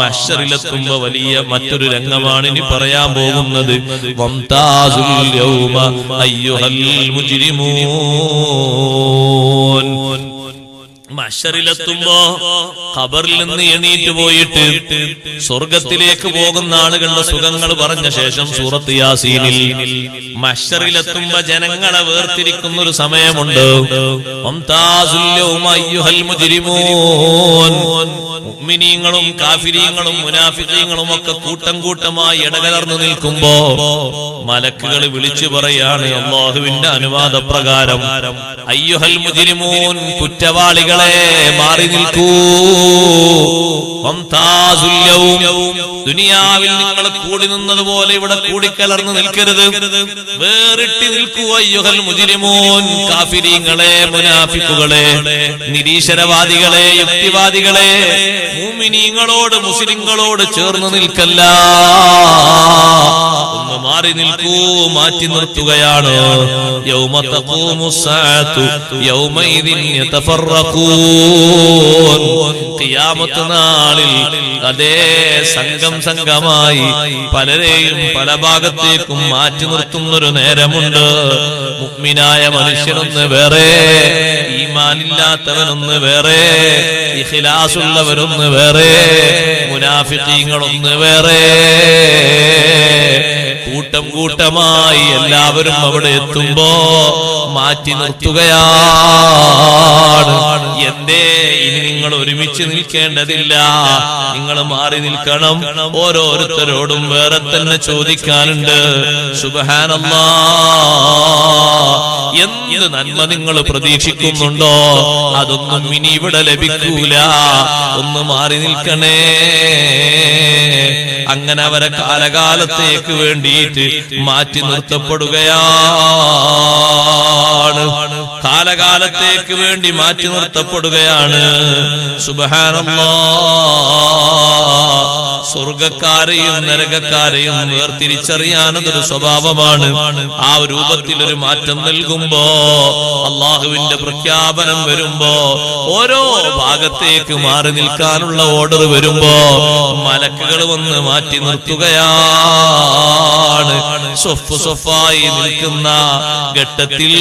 മഹ്ശറിലെത്തുമ്പോ വലിയ മറ്റൊരു രംഗമാണ് ഇനി പറയാൻ പോകുന്നത്. വംതാസുൽ യൗമ അയ്യുഹൽ മുജ്രിമൂൻ. മഹ്ശറിലെത്തുമ്പോ ഖബറിൽ നിന്ന് എണീറ്റ് പോയിട്ട് സ്വർഗത്തിലേക്ക് പോകുന്ന ആളുകളുടെ സുഖങ്ങൾ പറഞ്ഞ ശേഷം സൂറത്ത് യാസീനിൽ മഹ്ശറിലെത്തുമ്പോ ജനങ്ങളെ വേർതിരിക്കുന്ന ഒരു സമയമുണ്ട്. വംതാസുൽ യൗമ അയ്യുഹൽ മുജ്രിമൂൻ. മുഅ്മിനീങ്ങളും കാഫിരീങ്ങളും മുനാഫിഖീങ്ങളും ഒക്കെ കൂട്ടം കൂട്ടമായി ഇടകലർന്നു നിൽക്കുമ്പോ മലക്കുകൾ വിളിച്ചു പറയാണ് അല്ലാഹുവിന്റെ അനുവാദപ്രകാരം, അയ്യുഹൽ മുജ്രിമൂൻ, കുറ്റവാളികളെ മാറി നിൽക്കൂ. വംതാസുൽ യൗം, ദുനിയാവിൽ നിങ്ങൾ കൂടി നിന്നതുപോലെ ഇവിടെ കൂടിക്കലർന്നു നിൽക്കരുത്, വേറിട്ട് നിൽക്കൂ. അയ്യുഹൽ മുജ്രിമൂൻ, കാഫിരീങ്ങളെ, മുനാഫിഖുകളെ, നിരീശ്വരവാദികളെ, യുക്തിവാദികളെ, മുഅ്മിനീങ്ങളോട് മുസ്ലിങ്ങളോട് ചേർന്ന് നിൽക്കല്ല, ഒന്ന് മാറി നിൽക്കൂ, മാറ്റി നിർത്തുകയാണ്. യൗമ തഖൂമുസ്സാഅതു യൗമഇദിൻ യതഫറഖൂൻ. ഖിയാമത്ത് നാളിൽ അതേ സംഘം സംഘമായി പലരെയും പല ഭാഗത്തേക്കും മാറ്റി നിർത്തുന്നൊരു നേരമുണ്ട്. മുഅ്മിനായ മനുഷ്യനൊന്ന് വേറെ, ഈമാനില്ലാത്തവനൊന്ന് വേറെ, ഇഖ്ലാസുള്ളവരൊന്ന് വേറെ, മുനാഫിഖീങ്ങളൊന്ന് വേറെ. കൂട്ടം കൂട്ടമായി എല്ലാവരും അവിടെ എത്തുമ്പോ മാറ്റി നിർത്തുകയാണ്. എന്തേ ഇനി നിങ്ങൾ ഒരുമിച്ച് നിൽക്കേണ്ടതില്ല, നിങ്ങൾ മാറി നിൽക്കണം. ഓരോരുത്തരോടും വേറെ തന്നെ ചോദിക്കാനുണ്ട്. സുബ്ഹാനല്ലാഹ്, എന്ത് നന്മ നിങ്ങൾ പ്രതീക്ഷിക്കുന്നുണ്ടോ അതൊന്നും ഇനി ഇവിടെ ലഭിക്കൂല, ഒന്ന് മാറി നിൽക്കണേ. അങ്ങനെ അവരെ കാലകാലത്തേക്ക് വേണ്ടിയിട്ട് മാറ്റി നിർത്തപ്പെടുകയാണ്. കാലകാലത്തേക്ക് വേണ്ടി മാറ്റി നിർത്തപ്പെടുകയാണ്. സുബ്ഹാനല്ലാഹ്, സ്വർഗക്കാരെയും നരകക്കാരെയും വേർതിരിച്ചറിയാനതൊരു സ്വഭാവമാണ്. ആ രൂപത്തിൽ ഒരു മാറ്റം നൽകുമ്പോ, അള്ളാഹുവിന്റെ പ്രഖ്യാപനം വരുമ്പോ, ഓരോ ഭാഗത്തേക്ക് മാറി നിൽക്കാനുള്ള ഓർഡർ വരുമ്പോ മലക്കുകൾ വന്ന് മാറ്റി നിർത്തുകയാണ്. സൊഫ് സൊഫായി നിൽക്കുന്ന ഘട്ടത്തിൽ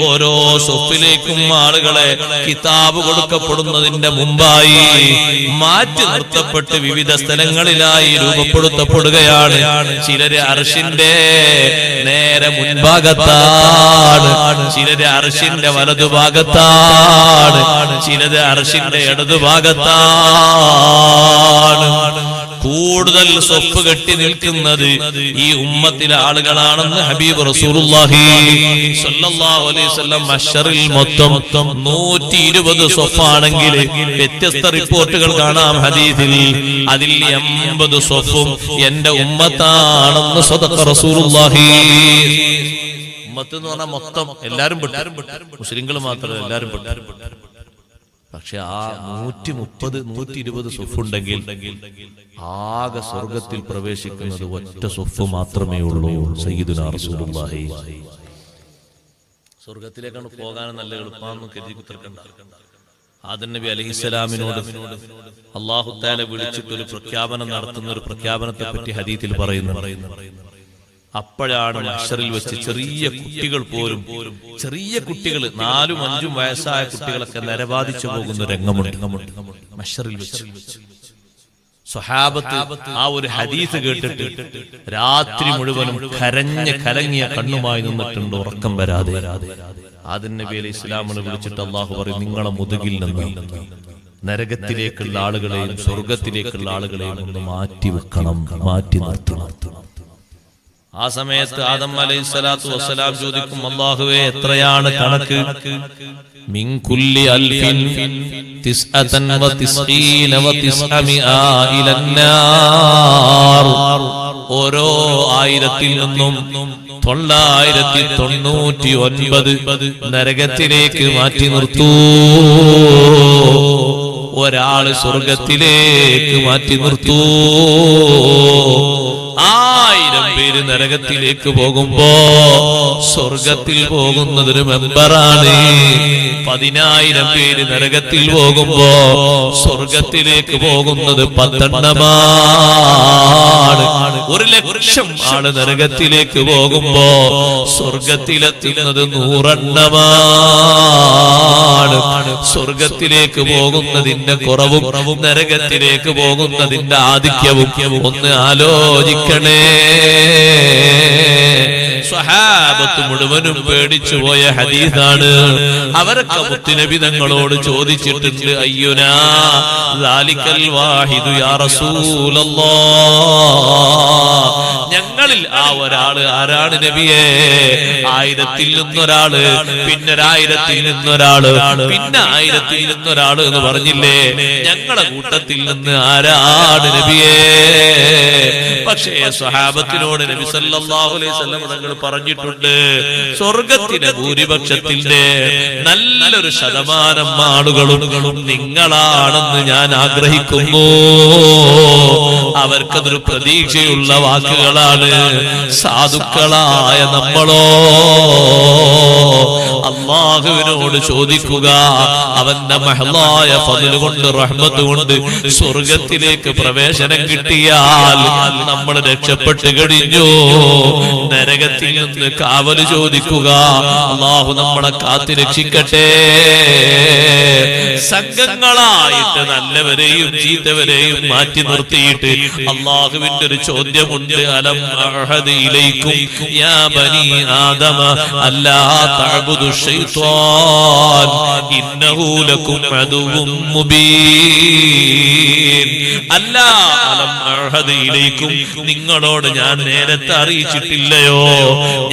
ഓരോ സൊഫിലേക്കും ആളുകളെ കിതാബ് കൊടുക്കപ്പെടുന്നതിന്റെ മുമ്പായി മാറ്റി നിർത്തപ്പെട്ട് വിവിധ സ്ഥലങ്ങളിലായി രൂപപ്പെടുത്തപ്പെടുകയാണ്. ചിലര് അർശിന്റെ നേരെ മുൻഭാഗത്താണ്, ചിലര് അർശിന്റെ വലതുഭാഗത്താണ്, ചിലത് അർശിന്റെ ഇടതുഭാഗത്താണ്. കൂടുതൽ സ്വപ്പ് കെട്ടി നിൽക്കുന്നത് ഈ ഉമ്മത്തിലെ ആളുകളാണെന്ന് ഹബീബ് റസൂലുള്ളാഹി സ്വല്ലല്ലാഹു അലൈഹി വസല്ലം മഹ്ശറിൽ മൊത്തം 120 സ്വഫാണെങ്കിൽ വ്യത്യസ്ത റിപ്പോർട്ടുകൾ കാണാം ഹദീസിൽ. അതിൽ 80 സ്വഫും എന്റെ ഉമ്മത്താണെന്ന് സ്വദഖ റസൂലുള്ളാഹി. ഉമ്മത്ത് എന്ന് പറഞ്ഞാൽ മൊത്തം എല്ലാരും പെട്ടു, മുസ്ലിങ്ങൾ മാത്രമല്ല എല്ലാരും പെട്ടു. പക്ഷെ ആ 130-120 സ്വഫുണ്ടെങ്കിൽ ആകെ സ്വർഗത്തിൽ പ്രവേശിക്കുന്നത് ഒറ്റ സ്വഫ് മാത്രമേ ഉള്ളൂ, സയ്യിദുനാ റസൂലുള്ളാഹി. സ്വർഗത്തിലേക്കാണ് പോകാൻ നല്ല എളുപ്പമാണെന്ന് കരുതി കുത്തിർക്കണ്ട. ആദം നബി അലൈഹിസ്സലാമിനോട് അല്ലാഹു തആല വിളിച്ചിട്ട് ഒരു പ്രഖ്യാപനം നടത്തുന്ന ഒരു പ്രഖ്യാപനത്തെ പറ്റി ഹദീസിൽ പറയുന്നു. അപ്പോഴാണ് മഹ്ശറിൽ വെച്ച് ചെറിയ കുട്ടികൾ പോലും, ചെറിയ കുട്ടികൾ 4-5 വയസ്സായ കുട്ടികളൊക്കെ നരബാധിച്ചു പോകുന്ന രംഗമുണ്ട് മഹ്ശറിൽ വെച്ച്. സ്വഹാബത്ത് ആ ഒരു ഹദീസ് കേട്ടിട്ട് രാത്രി മുഴുവനും കലങ്ങിയ കണ്ണുമായി നിന്നിട്ടുണ്ട്, ഉറക്കം വരാതെ. ആദം നബി അലൈഹി ഇസ്ലാമിനെ വിളിച്ചിട്ട് അള്ളാഹു പറയും, നിങ്ങളെ മുതുകിൽ നിന്ന് നരകത്തിലേക്കുള്ള ആളുകളെയും സ്വർഗത്തിലേക്കുള്ള ആളുകളെയും ഒന്ന് മാറ്റി വെക്കണം, മാറ്റി നിർത്തണം. ആ സമയത്ത് ആദം അലൈഹിസ്സലാത്തു വസ്സലാം ചോദിക്കും, അല്ലാഹുവേ എത്രയാണ് കണക്ക്? മിൻ കുല്ലി അൽഫിൻ 99 ഇലന്നാർ. ഓരോ 1000-ൽ നിന്നും 999 നരകത്തിലേക്ക് മാറ്റി നിർത്തൂ. ഒരാള് സ്വർഗത്തിലേക്ക് മാറ്റി നിർത്തൂ. 1000 പേര് നരകത്തിലേക്ക് പോകുമ്പോ സ്വർഗത്തിൽ പോകുന്നതൊരു മെമ്പറാണ്. 10,000 പേര് നരകത്തിൽ പോകുമ്പോ സ്വർഗത്തിലേക്ക് പോകുന്നത് 10 എണ്ണമാണ്. 1,00,000 ആള് നരകത്തിലേക്ക് പോകുമ്പോ സ്വർഗത്തിലെത്തുന്നത് 100 എണ്ണമാണ്. സ്വർഗത്തിലേക്ക് പോകുന്നതിന്റെ കുറവും നരകത്തിലേക്ക് പോകുന്നതിന്റെ ആധിക്യവും ഒന്ന് ആലോചിക്കണേ. സ്വഹാബത്ത് മുഴുവനും പേടിച്ചു പോയ ഹദീസാണ്. അവരൊക്കെ മുത്തുനബി തങ്ങളോട് ചോദിച്ചിട്ടുണ്ട്, അയ്യുനാ ദാലിക്കൽ വാഹിദു യാ റസൂലല്ലാഹ്, ഞങ്ങളിൽ ആ ഒരാള് ആരാണ് നബിയേ? 1000-ൽ നിന്നൊരാള്, പിന്നെ 1000-ൽ നിന്നൊരാള്, പിന്നെ 1000-ൽ നിന്നൊരാള് എന്ന് പറഞ്ഞില്ലേ? ഞങ്ങളുടെ കൂട്ടത്തിൽ നിന്ന് ആരാണ് നബിയേ? പക്ഷേ സ്വഹാബത്തിനോട് നബി സല്ലല്ലാഹു അലൈഹി വസല്ലം തങ്ങൾ പറഞ്ഞിട്ടുണ്ട്, സ്വർഗത്തിലെ ഭൂരിപക്ഷത്തിന്റെ നല്ലൊരു ശതമാനം ആളുകളും നിങ്ങളാണെന്ന് ഞാൻ ആഗ്രഹിക്കുന്നു. അവർക്കതൊരു പ്രതീക്ഷയുള്ള വാക്കുകളാണ്. സാധുക്കളായ നമ്മളോ അല്ലാഹുവിനോട് ചോദിക്കുക, അവന്റെ മഹ്ലായ ഫദ്ൽ കൊണ്ട് റഹ്മത്ത് കൊണ്ട് സ്വർഗത്തിലേക്ക് പ്രവേശനം കിട്ടിയാൽ നമ്മൾ രക്ഷപ്പെട്ടു കഴിഞ്ഞു. നരകത്തിൽ നിന്ന് കാവല് ചോദിക്കുക, അല്ലാഹു നമ്മളെ കാത്തു രക്ഷിക്കട്ടെ. സംഘങ്ങളായിട്ട് നല്ലവരെയും ചീത്തവരെയും മാറ്റി നിർത്തിയിട്ട് അല്ലാഹുവിന്റെ ഒരു ചോദ്യമുണ്ട്, അലം അഹദ് ഇലൈക്കും യാ ബനി ആദമ അല്ലാ തഅബുദു ശൈത്വാൻ ഇന്നഹു ലക്കും അദുവ്വുൻ മുബീൻ. അല്ലാ അലം അഹദ് ഇലൈക്കും, നിങ്ങളോട് ഞാൻ നേരത്തെ അറിയിച്ചിട്ടില്ലയോ?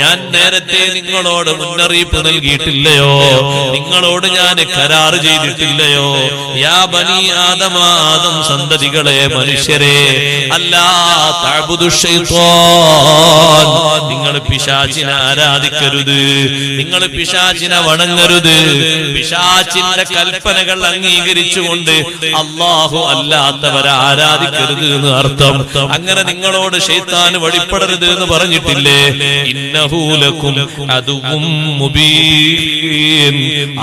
ഞാൻ നേരത്തെ നിങ്ങളോട് മുന്നറിയിപ്പ് നൽകിയിട്ടില്ലയോ? നിങ്ങളോട് ഞാൻ കരാർ ചെയ്തിട്ടില്ലയോ? യാ ബനി ആദമ, ആദം സന്തതികളെ, മനുഷ്യരെ, അല്ലാ തഅബുദു ശൈത്വാൻ, നിങ്ങൾ പിശാചിനെ ആരാധിക്കരുത്, നിങ്ങൾ പിശാചിനെ വണങ്ങരുത്. പിശാചിന്റെ കൽപ്പനകൾ അംഗീകരിച്ചുകൊണ്ട് അല്ലാഹു അല്ലാത്തവരെ ആരാധിക്കരുത് എന്ന് അർത്ഥം. അങ്ങനെ നിങ്ങളോട് ശൈത്താൻ വഴിപ്പെടരുത് എന്ന് പറഞ്ഞിട്ടില്ലേ? ഇന്നഹു ലക്കും അദുവ്വുൻ മുബീൻ.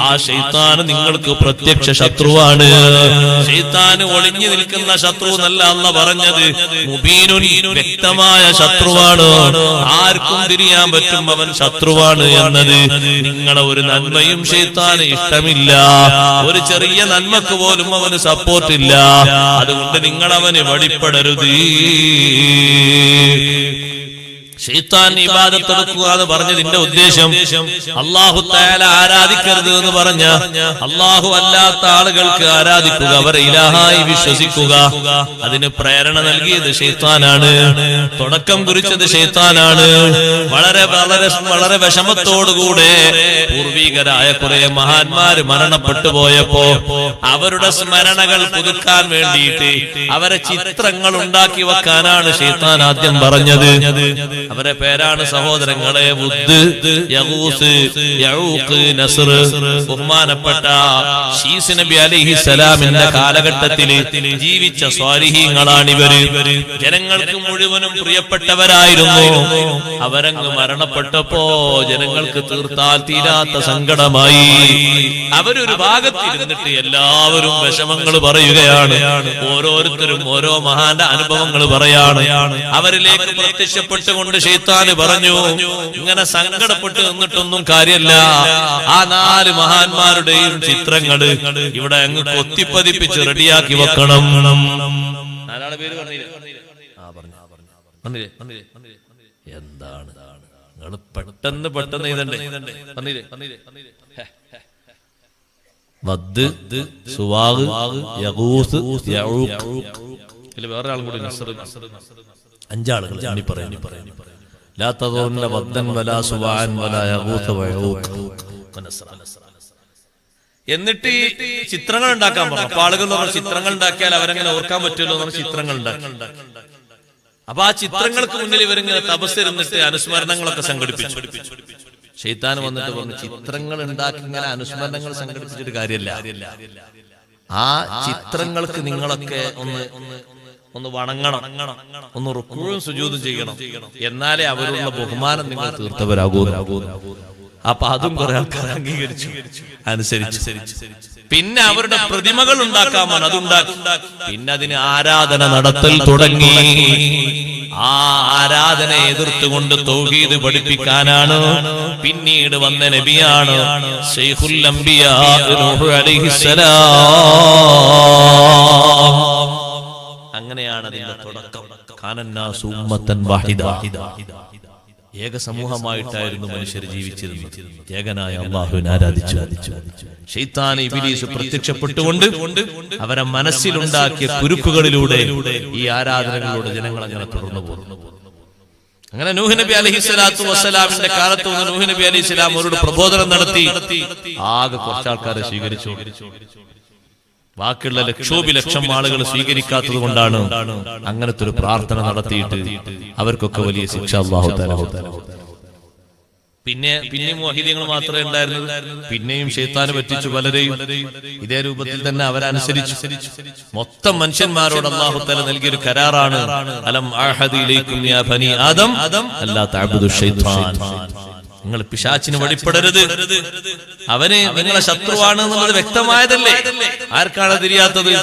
ആ ശൈത്താൻ നിങ്ങൾക്ക് പ്രത്യക്ഷ ശത്രുവാണ്. ശൈത്താൻ ഒളിഞ്ഞു നിൽക്കുന്ന ശത്രു എന്നല്ല അല്ലാഹു പറഞ്ഞത്, മുബീനുൻ, വ്യക്തമായ ശത്രുവാണ്. ആർക്കും തിരിയാൻ പറ്റും അവൻ ശത്രുവാണ് എന്നത്. നിങ്ങളെ ഒരു നന്മയും ശൈത്താന് ഇഷ്ടമില്ല. ഒരു ചെറിയ നന്മക്ക് പോലും അവന് സപ്പോർട്ടില്ല. അതുകൊണ്ട് നിങ്ങൾ അവന് വഴിപ്പെടരുത്. ശൈത്താൻ ഇബാദത്ത് എടുക്കുക എന്ന് പറഞ്ഞതിന്റെ ഉദ്ദേശം അല്ലാഹു തആല ആരാധിക്കരുത് എന്ന് പറഞ്ഞ അല്ലാഹു അല്ലാത്ത ആളുകൾക്ക് ആരാധിക്കുക, അവരെ ഇലാഹായി വിശ്വസിക്കുക. അതിന് പ്രേരണ നൽകിയത് ശൈത്താനാണ്. തുടക്കം കുറിച്ചത് ശൈത്താനാണ്. വളരെ വളരെ വളരെ വിഷമത്തോടുകൂടെ പൂർവികരായ കുറെ മഹാന്മാര് മരണപ്പെട്ടു പോയപ്പോ അവരുടെ സ്മരണകൾ പുതുക്കാൻ വേണ്ടിയിട്ട് അവരെ ചിത്രങ്ങൾ ഉണ്ടാക്കി വെക്കാനാണ് ശൈത്താൻ ആദ്യം പറഞ്ഞത്. അവരെ പേരാണ് സഹോദരങ്ങളെ വുദ്, യഗൂസ്, യഊഖ്, നസ്ർ. ബഹുമാനപ്പെട്ട ശീസ് നബി അലൈഹിസ്സലാമിന്റെ കാലഘട്ടത്തിൽ ജീവിച്ച സ്വാലിഹീങ്ങളാണിവര്. ജനങ്ങൾക്ക് മുഴുവനും പ്രിയപ്പെട്ടവരായിരുന്നു. അവരങ്ങ് മരണപ്പെട്ടപ്പോ ജനങ്ങൾക്ക് തീർത്താൽ തീരാത്ത സങ്കടമായി. അവരൊരു ഭാഗത്തിരുന്നിട്ട് എല്ലാവരും വിഷമങ്ങൾ പറയുകയാണ്. ഓരോരുത്തരും ഓരോ മഹാന്റെ അനുഭവങ്ങൾ പറയാണ്. അവരിലേക്ക് പ്രത്യക്ഷപ്പെട്ടുകൊണ്ട് ശൈത്താന് പറഞ്ഞു, ഇങ്ങനെ സങ്കടപ്പെട്ട് നിന്നിട്ടൊന്നും കാര്യമല്ല. ആ 4 മഹാന്മാരുടെയും ചിത്രങ്ങള് ഇവിടെ അങ്ങ് കൊത്തിപ്പതിപ്പിച്ച് റെഡിയാക്കി വെക്കണം. 4 പേര് പറഞ്ഞില്ലേ? എന്താണ് നിങ്ങൾ പെട്ടെന്ന് ഇതണ്ടേ? വദ്, സുവാഗ്, യഗൂസ്, യഊഖ്. ഇതിൽ വേറെ ആളും കൂടി നസ്ർ. 5 ആളുകൾ ഞാൻ പറയാൻ. ലാ തദുന്ന വദ്ദൻ വലാ സുവാൻ വലാ യഗൂസ് വയഊഖ് വനസ്ര. എന്നിട്ട് ചിത്രങ്ങൾ ഉണ്ടാക്കാൻ പറഞ്ഞു. അപ്പൊ ആളുകൾ പറഞ്ഞു, ചിത്രങ്ങൾ ഉണ്ടാക്കിയാൽ അവരെങ്ങനെ ഓർക്കാൻ പറ്റുമല്ലോ എന്ന് ചിത്രങ്ങൾ ഉണ്ടാക്കി. അപ്പൊ ആ ചിത്രങ്ങൾക്ക് മുന്നിൽ ഇവരിങ്ങനെ തപസ്സിരുന്നിട്ട് അനുസ്മരണങ്ങളൊക്കെ സംഘടിപ്പിച്ചു. ശൈത്താൻ വന്നിട്ട് പറഞ്ഞു, ചിത്രങ്ങൾ ഉണ്ടാക്കി ഇങ്ങനെ അനുസ്മരണങ്ങൾ സംഘടിപ്പിച്ചിട്ട് കാര്യമില്ല. ആ ചിത്രങ്ങൾക്ക് നിങ്ങളൊക്കെ ഒന്ന് ഒന്ന് വണങ്ങണം, ഒന്ന് റുക്കൂഉം സുജൂദും ചെയ്യണം. എന്നാലേ അവരുള്ള ബഹുമാനം നിങ്ങൾ തീർത്തവരാകൂ. അപ്പൊ അതും കുറെ ആൾക്കാർ അംഗീകരിച്ചു, അനുസരിച്ചു. പിന്നെ അവരുടെ പ്രതിമകൾ ഉണ്ടാക്കാമാണ്, അതുണ്ടാക്കി. പിന്നെ അതിന് ആരാധന നടത്തൽ തുടങ്ങി. ആ ആരാധന എതിർത്തുകൊണ്ട് തൗഹീദ് പഠിപ്പിക്കാനാണ് പിന്നീട് വന്ന നബിയാണ് ശൈഖുൽ അംബിയാ നൂഹ് അലൈഹിസ്സലാം. അങ്ങനെയാണ് അതിന്റെ തുടക്കം. കാനന്നാസു ഉമ്മത്തൻ വാഹിദ, ഏക സമൂഹമായിട്ടായിരുന്നു മനുഷ്യർ ജീവിച്ചിരുന്നത്. ഏകനായ അല്ലാഹുവിനെ ആരാധിച്ചു. ശൈത്താൻ ഇബ്ലീസ് പ്രത്യക്ഷപ്പെട്ടുകൊണ്ട് അവരെ മനസ്സിലുണ്ടാക്കിയ കുരുക്കുകളിലൂടെ ഈ ആരാധനകളിലൂടെ ജനങ്ങൾ അങ്ങനെ തുടർന്നു പോകുന്നു. അങ്ങനെ നൂഹ് നബി അലൈഹിസ്സലാത്തു വസ്സലാമിന്റെ കാലത്ത് നൂഹ് നബി അലൈഹിസ്സലാം അവരോട് പ്രബോധനം നടത്തി. ആകെ കുറച്ചാൾക്കാരെ സ്വീകരിച്ചു. ബാക്കിയുള്ള ലക്ഷോപിലക്ഷം ആളുകൾ സ്വീകരിക്കാത്തത് കൊണ്ടാണ് അങ്ങനത്തെ ഒരു പ്രാർത്ഥന നടത്തിയിട്ട് അവർക്കൊക്കെ വലിയ ശിക്ഷ അല്ലാഹു തആല. പിന്നെയും മുഅഹിദീങ്ങൾ മാത്രമേ ഉണ്ടായിരുന്നത്. പിന്നെയും ശൈത്താൻ പറ്റിച്ചു പലരെയും. ഇതേ രൂപത്തിൽ തന്നെ അവരനുസരിച്ചു. മൊത്തം മനുഷ്യന്മാരോട് അല്ലാഹു തആല നൽകിയൊരു കരാറാണ്, അലം അഹദി ഇലൈക്കും യാ ബനി ആദം അല്ലാ തഅബ്ദു ശൈത്താൻ. നിങ്ങൾ പിശാചിന് വഴിപ്പെടരുത്, അവന് നിങ്ങളെ ശത്രുവാണ് എന്നുള്ളത് വ്യക്തമായതല്ലേ? ആർക്കാണ് തിരിയാത്തത്?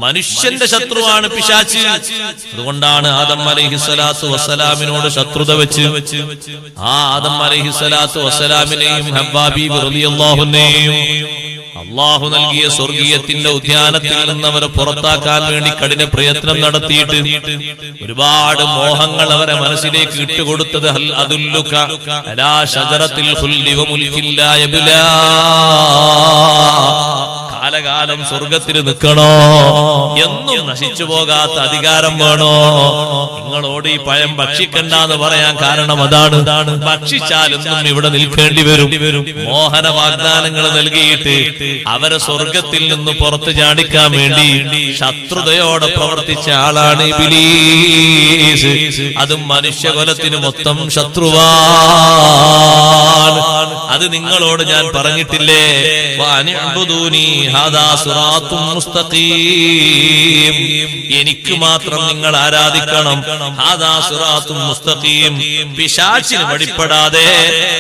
മനുഷ്യന്റെ ശത്രുവാണ് പിശാച്. അതുകൊണ്ടാണ് ആദം അലൈഹിസ്സലാത്തു വസ്സലാമിനോട് ശത്രുത വെച്ച് ആ ആദം അലൈഹിസ്സലാത്തു വസ്സലാമിനെയും ഹവ്വാ ബീവി റളിയല്ലാഹു അൻഹയെയും അള്ളാഹു നൽകിയ സ്വർഗീയത്തിന്റെ ഉദ്യാനത്തിൽ നിന്ന് അവരെ പുറത്താക്കാൻ വേണ്ടി കഠിന പ്രയത്നം നടത്തിയിട്ട് ഒരുപാട് മോഹങ്ങൾ അവരെ മനസ്സിലേക്ക് ഇട്ടുകൊടുത്തത് ഹൽ അദുല്ലുക അലാ ശജറത്തിൽ ഖുൽദി വ മുൽകിൻ ലാ യബ്ലാ. കാലകാലം സ്വർഗത്തിൽ നിൽക്കണോ, എന്നും നശിച്ചു പോകാത്ത അധികാരം വേണോ? നിങ്ങളോട് ഈ പഴം ഭക്ഷിക്കണ്ടെന്ന് പറയാൻ കാരണം അതാണ്. ഭക്ഷിച്ചാലൊന്നും ഇവിടെ നിൽക്കേണ്ടി വരും. മോഹന വാഗ്ദാനങ്ങൾ നൽകിയിട്ട് അവരെ സ്വർഗത്തിൽ നിന്ന് പുറത്തു ചാടിക്കാൻ വേണ്ടി ശത്രുതയോടെ പ്രവർത്തിച്ച ആളാണ് ഇബ്ലീസ്. അതും മനുഷ്യകുലത്തിന് മൊത്തം ശത്രുവാണ്. അത് നിങ്ങളോട് ഞാൻ പറഞ്ഞിട്ടില്ലേ? എനിക്ക് മാത്രം നിങ്ങൾ ആരാധിക്കണം. പിശാചിന് വഴിപ്പെടാതെ,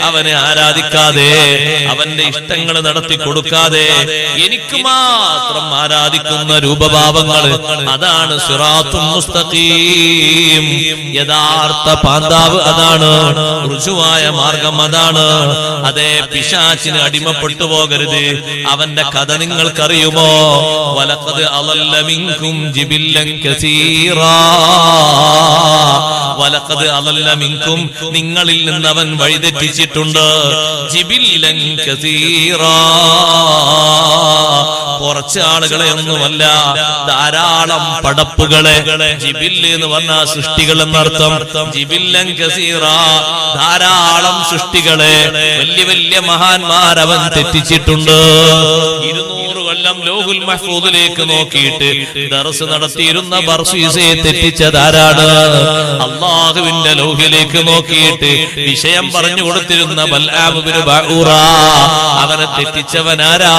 അവനെ ആരാധിക്കാതെ, അവന്റെ ഇഷ്ടങ്ങൾ നടത്തി കൊടുക്കാതെ എനിക്ക് മാത്രം ആരാധിക്കുന്ന രൂപഭാവങ്ങൾ, അതാണ് സിറാത്തും മുസ്തഖീം. യഥാർത്ഥ പാന്താവ് അതാണ്, ഋജുവായ മാർഗം അതാണ്. അതേ, പിശാചിന് അടിമപ്പെട്ടു പോകരുത്. അവന്റെ കഥ നിങ്ങൾക്കറിയുമോ? വലഖദ് അളല്ല മിൻകും ജിബില്ലൻ കസീറാ. വലഖദ് അളല്ല മിൻകും, നിങ്ങളിൽ നിന്ന് അവൻ വഴിതെറ്റിച്ചിട്ടുണ്ട്. ജിബില്ലൻ കസീറാ, കുറച്ച് ആളുകളെ ഒന്നുമല്ല, ധാരാളം പടപ്പുകളെ. ജിബില്ല് എന്ന് പറഞ്ഞാൽ സൃഷ്ടികൾ എന്നർത്ഥം. ജിബില്ലൻ കസീറാ, ധാരാളം സൃഷ്ടികളെ, വലിയ വലിയ മഹാന്മാർ അവൻ തെറ്റിച്ചിട്ടുണ്ട്. 200 കൊല്ലം ലോഹുൽ മഹ്ഫൂദിലേക്ക് നോക്കിയിട്ട് ദർസ് നടത്തിയിരുന്ന ബർസീസയെ തെറ്റിച്ചതാരാണ്? അല്ലാഹുവിന്റെ ലൗഹിലേക്ക് നോക്കിയിട്ട് വിഷയം പറഞ്ഞു കൊടുത്തിരുന്ന ബൽആം ഇബ്നു ബഊറ, അവനെ തെറ്റിച്ചവനാരാണ്?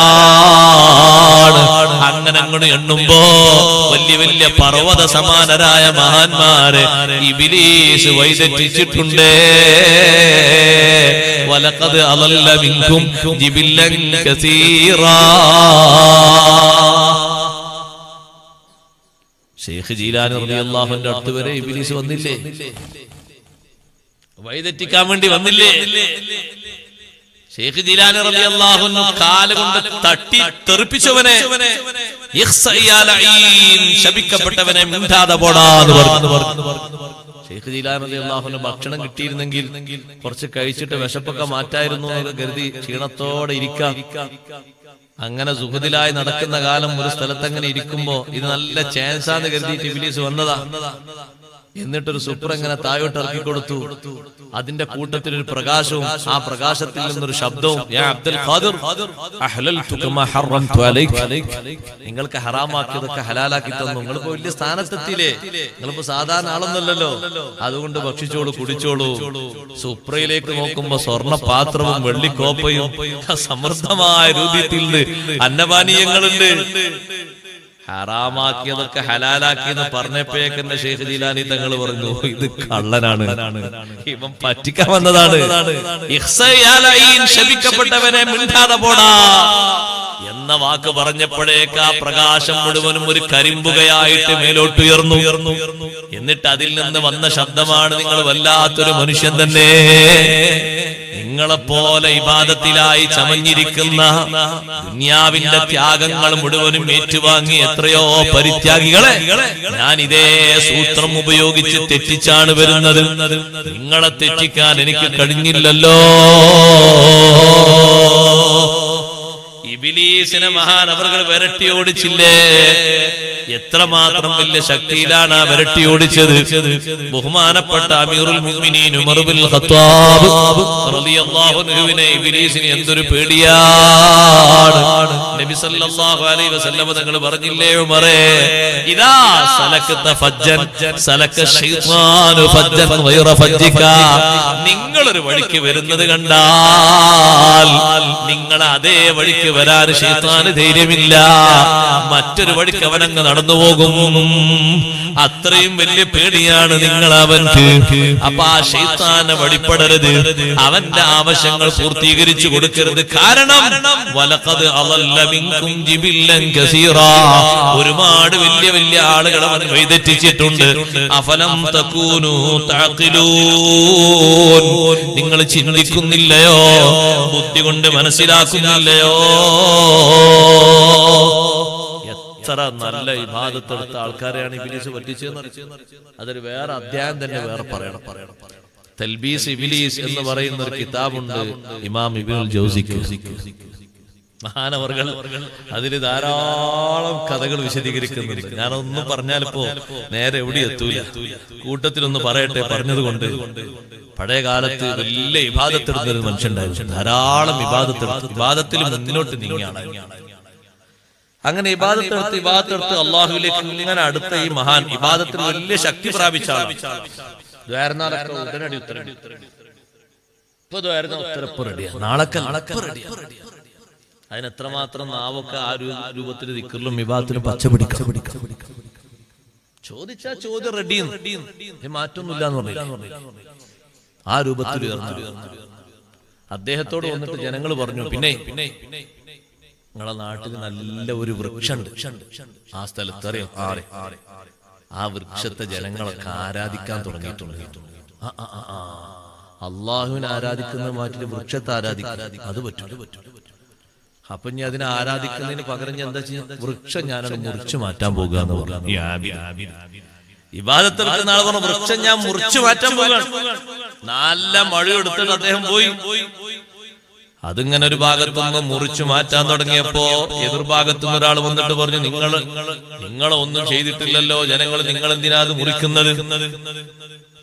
അങ്ങനെ അങ്ങോട്ട് എണ്ണുമ്പോ വലിയ വലിയ പർവ്വത സമാനരായ മഹാന്മാരെ ഇബ്ലീസ് വഴിതെറ്റിച്ചിട്ടുണ്ട്. വലഖദ് അളല്ല മിൻകും ജിബില്ലൻ കസീറാ. ശൈഖ് ജീലാനി റളിയല്ലാഹു അൻഹു അടുത്ത് വരെ ഇബ്ലീസ് വന്നില്ലേ? വഴിതെറ്റിക്കാൻ വേണ്ടി വന്നില്ലേ? ശൈഖ് ജീലാനി റളിയല്ലാഹു അൻഹു കാലുകൊണ്ട് തട്ടി തെറിപ്പിച്ചവനെ, ശപിക്കപ്പെട്ടവനെ മിണ്ടാതെ പോടാന്ന് പറഞ്ഞു. ശൈഖ് ജീലാനി റളിയല്ലാഹു അൻഹു ഭക്ഷണം കിട്ടിയിരുന്നെങ്കിൽ കുറച്ച് കഴിച്ചിട്ട് വിശപ്പൊക്കെ മാറ്റായിരുന്നു എന്ന് കരുതി ക്ഷീണത്തോടെ ഇരിക്കാം. അങ്ങനെ സുഖത്തിലായി നടക്കുന്ന കാലം ഒരു സ്ഥലത്ത് അങ്ങനെ ഇരിക്കുമ്പോ ഇത് നല്ല ചാൻസാന്ന് കരുതിയിട്ട് ഇബ്ലീസ് വന്നതാ. എന്നിട്ടൊരു സൂപ്പർ ഇങ്ങനെ താഴോട്ട് ഇറക്കി കൊടുത്തു. അതിന്റെ കൂട്ടത്തിൽ ഒരു പ്രകാശവും, ആ പ്രകാശത്തിൽ നിന്നൊരു ശബ്ദവും, യാ അബ്ദുൽ ഖാദിർ അഹ്ലൽതുക മാ ഹറംതു അലൈക, നിങ്ങൾക്ക് ഹറാമാക്കിയതൊക്കെ ഹലാലാക്കി തന്നു. നിങ്ങളിപ്പോ വലിയ സ്ഥാനത്തെത്തിയില്ലേ, നിങ്ങളിപ്പോ സാധാരണ ആളൊന്നുമല്ലല്ലോ, അതുകൊണ്ട് ഭക്ഷിച്ചോളൂ, കുടിച്ചോളൂ. സുപ്രയിലേക്ക് നോക്കുമ്പോ സ്വർണ്ണ പാത്രവും വെള്ളിക്കോപ്പയും സമൃദ്ധമായ രൂപത്തിൽ അന്നപാനീയങ്ങളുണ്ട്. ഹറാമാക്കിയതൊക്കെ ഹലാലാക്കിയെന്ന് പറഞ്ഞപ്പോഴേക്കെന്നെ ഷെയ്ഖ് ജീലാനി തങ്ങൾ പറഞ്ഞു ഇത് കള്ളനാണ്, ഇവൻ പറ്റിക്കാൻ വന്നതാണ്. ശപിക്കപ്പെട്ടവനെ മിണ്ടാതെ പോടാ എന്ന വാക്ക് പറഞ്ഞപ്പോഴേക്ക് ആ പ്രകാശം മുഴുവനും ഒരു കരിമ്പുകയായിട്ട് മേലോട്ടുയർന്നു. എന്നിട്ട് അതിൽ നിന്ന് വന്ന ശബ്ദമാണ്, നിങ്ങൾ വല്ലാത്തൊരു മനുഷ്യൻ തന്നെ, നിങ്ങളെപ്പോലെ ഇബാദത്തിലായി ചമഞ്ഞിരിക്കുന്ന ദുനിയാവിന്റെ ത്യാഗങ്ങൾ മുഴുവനും ഏറ്റുവാങ്ങി എത്രയോ പരിത്യാഗികളെ ഞാൻ ഇതേ സൂത്രം ഉപയോഗിച്ച് തെറ്റിച്ചാണ് വരുന്നത്. നിങ്ങളെ തെറ്റിക്കാൻ എനിക്ക് കഴിഞ്ഞില്ലല്ലോ. ഇബ്ലീസിനെ മഹാനവറുകൾ വിരട്ടി ഓടിച്ചില്ലേ? എത്രമാത്രം വലിയ ശക്തിയിലാണ് ആ വിരട്ടി ഓടിച്ചത്. ബഹുമാനപ്പെട്ട അമീറുൽ മുഅ്മിനീൻ ഉമർ ബിൻ ഖത്താബ് റളിയല്ലാഹു അൻഹുവിനെ ഇബ്ലീസിന് എന്തൊരു പേടിയാണ്. നബി സല്ലല്ലാഹു അലൈഹി വസല്ലം തങ്ങൾ പറഞ്ഞില്ലേ, ഉമറേ ഇദാ സലകത ഫജ്ജൻ സലക ശൈത്വാനു ഫജ്ജൻ ഗൈറ ഫജ്ജിക, നിങ്ങൾ ഒരു വഴിക്ക് വരുന്നത് കണ്ടാൽ നിങ്ങൾ അതേ വഴിക്ക് വരാൻ ശൈത്താന് ധൈര്യമില്ല, മറ്റൊരു വഴിക്ക് അവനങ്ങ് നടന്നു പോകും. അത്രയും വലിയ പേടിയാണ് നിങ്ങൾ അവൻക്ക്. അപ്പൊ ആ ശൈത്താനെ വഴിപ്പെടരുത്, അവന്റെ ആവശ്യങ്ങൾ പൂർത്തീകരിച്ചു കൊടുക്കരുത്. കാരണം വലഖദ് അളല്ല മിൻകും ജിബില്ലൻ കസീറാ, ഒരുപാട് വലിയ വലിയ ആളുകൾ അവൻ വഴിതെറ്റിച്ചിട്ടുണ്ട്. അഫലം തകൂനു തഅഖിലൂൻ, നിങ്ങൾ ചിന്തിക്കുന്നില്ലയോ, ബുദ്ധി കൊണ്ട് മനസ്സിലാക്കുന്നില്ലയോ? എത്ര നല്ല ഇബാദത്തെടുത്ത ആൾക്കാരെയാണ് ഇബ്ലീസ് പറ്റിച്ചതെന്ന്. അതൊരു വേറെ അധ്യായം തന്നെ വേറെ പറയണം. തൽബീസ് ഇബ്ലീസ് എന്ന് പറയുന്ന ഒരു കിതാബുണ്ട് ഇമാം ഇബ്നുൽ ജൗസിക്ക്. മഹാനവർകൾ അതിൽ ധാരാളം കഥകൾ വിശദീകരിക്കുന്നുണ്ട്. ഞാനൊന്നും പറഞ്ഞാലിപ്പോ നേരെ എവിടെ എത്തൂല. കൂട്ടത്തിലൊന്ന് പറയട്ടെ പറഞ്ഞതുകൊണ്ട്. പഴയ കാലത്ത് വലിയ ഇബാദത്തെടുത്ത ഒരു മനുഷ്യണ്ടായിരുന്നു. ധാരാളം ഇബാദത്തിൽ മുന്നോട്ട് നീങ്ങിയാണ്. അങ്ങനെ ഇബാദത്തെടുത്ത് അള്ളാഹുവിലേക്ക് ഇങ്ങനെ അടുത്ത ഈ മഹാൻ ഇബാദത്തിൽ വലിയ ശക്തി പ്രാപിച്ച ഉടനടി ഉത്തരം. ഇപ്പൊ ഉത്തരപ്പ് റെഡിയാണ്, നാളൊക്കെ അതിനെത്രമാത്രം നാവൊക്കെ ആ രൂപത്തിൽ ദിക്റിലും ഇബാദത്തിലും പച്ചപിടിക്കാം. ചോദിച്ചാ ചോദ്യം റെഡി, മാറ്റൊന്നുമില്ല എന്ന് പറഞ്ഞില്ല. ആ രൂപത്തിൽ അദ്ദേഹത്തോട് വന്നിട്ട് ജനങ്ങൾ പറഞ്ഞു, പിന്നെ നിങ്ങളെ നാട്ടിൽ നല്ല ഒരു വൃക്ഷമുണ്ട്, ആ സ്ഥലത്ത് അറിയാം, ആ വൃക്ഷത്തെ ജനങ്ങളൊക്കെ ആരാധിക്കാൻ തുടങ്ങിയിട്ടുണ്ട്. അള്ളാഹുവിനെ ആരാധിക്കുന്നത് മാറ്റിട്ട് വൃക്ഷത്തെ ആരാധിക്കുക അത് പറ്റും. അപ്പൊ ഇനി അതിനെ ആരാധിക്കുന്നതിന് പകരം ഞാൻ എന്താ ചെയ്യാ, വൃക്ഷം ഞാനത് മുറിച്ചു മാറ്റാൻ പോകുക എന്ന് പറഞ്ഞു. ഇബാദത്ത് നാളെ പറഞ്ഞ വൃക്ഷം ഞാൻ മുറിച്ചു മാറ്റാൻ പോകുകയാണ്. നല്ല മഴ എടുത്തിട്ട് അദ്ദേഹം പോയി. അതിങ്ങനെ ഒരു ഭാഗത്തുനിന്ന് മുറിച്ചു മാറ്റാൻ തുടങ്ങിയപ്പോ എതിർഭാഗത്തുനിന്ന് ഒരാൾ വന്നിട്ട് പറഞ്ഞു, നിങ്ങളെ ഒന്നും ചെയ്തിട്ടില്ലല്ലോ ജനങ്ങൾ, നിങ്ങൾ എന്തിനാ അത് മുറിക്കുന്നത്?